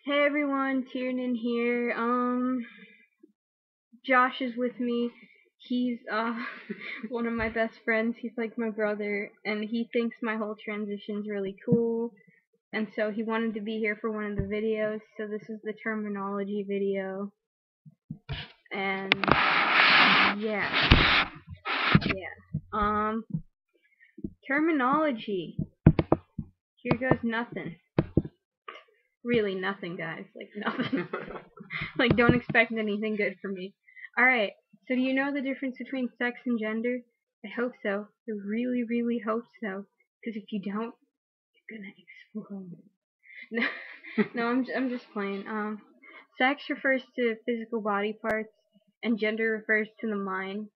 Hey everyone, Tiernan here. Josh is with me. He's one of my best friends. He's like my brother, and he thinks my whole transition's really cool. And so he wanted to be here for one of the videos. So this is the terminology video. And yeah. Terminology. Here goes nothing. Really nothing, guys. Like nothing. Like, don't expect anything good from me. Alright, so do you know the difference between sex and gender? I hope so. I really, really hope so. Because if you don't, you're gonna explode. No, I'm just playing. Sex refers to physical body parts, and gender refers to the mind.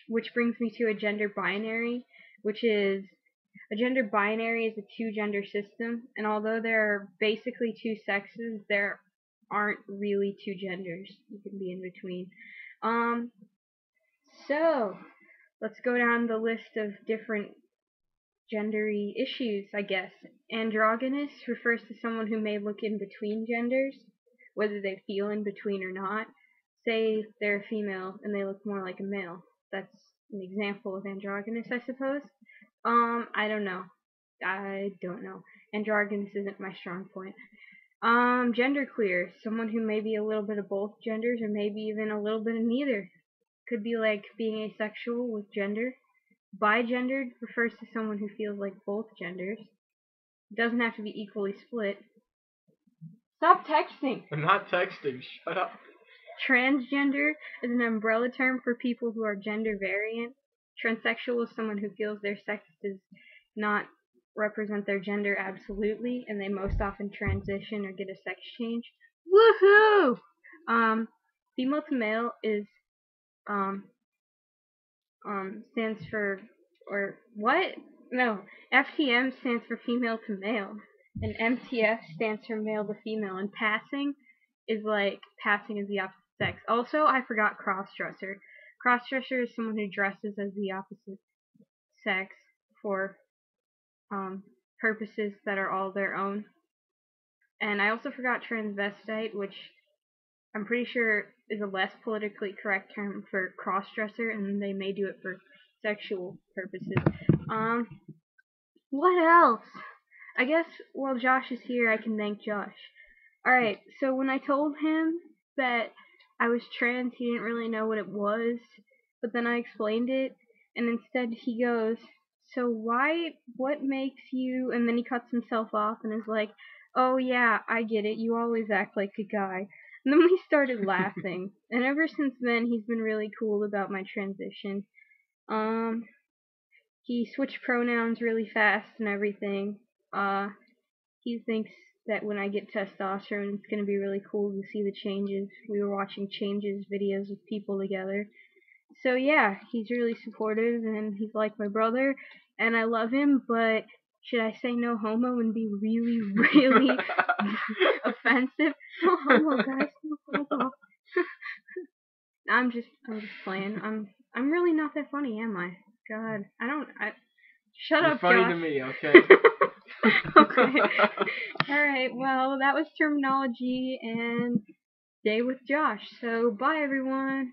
Which brings me to a gender binary, which is a gender binary is a two-gender system, and although there are basically two sexes, there aren't really two genders. You can be in between. So let's go down the list of different gendery issues, I guess. Androgynous refers to someone who may look in between genders, whether they feel in between or not. Say they're a female and they look more like a male. That's an example of androgynous, I suppose. I don't know. Androgynous isn't my strong point. Genderqueer, someone who may be a little bit of both genders or maybe even a little bit of neither. Could be like being asexual with gender. Bigendered refers to someone who feels like both genders. Doesn't have to be equally split. Stop texting! I'm not texting, shut up. Transgender is an umbrella term for people who are gender variant. Transsexual is someone who feels their sex does not represent their gender absolutely, and they most often transition or get a sex change. Woohoo! Female to male is stands for, or what? No, FTM stands for female to male, and MTF stands for male to female, and passing is like passing is the opposite sex. Also, I forgot crossdresser. Crossdresser is someone who dresses as the opposite sex for purposes that are all their own. And I also forgot transvestite, which I'm pretty sure is a less politically correct term for crossdresser, and they may do it for sexual purposes. What else? I guess while Josh is here, I can thank Josh. Alright, so when I told him that I was trans, he didn't really know what it was, but then I explained it, and instead he goes, so what makes you, and then he cuts himself off and is like, oh yeah, I get it, you always act like a guy. And then we started laughing, and ever since then he's been really cool about my transition. He switched pronouns really fast and everything. He thinks that when I get testosterone, it's going to be really cool to see the changes. We were watching changes videos with people together. So yeah, he's really supportive, and he's like my brother, and I love him, but should I say no homo and be really, really offensive? No homo, guys, no homo. I'm just playing. I'm really not that funny, am I? God, shut You're up, funny Josh. to me, okay? Okay. Alright, well, that was terminology and day with Josh. So, bye everyone.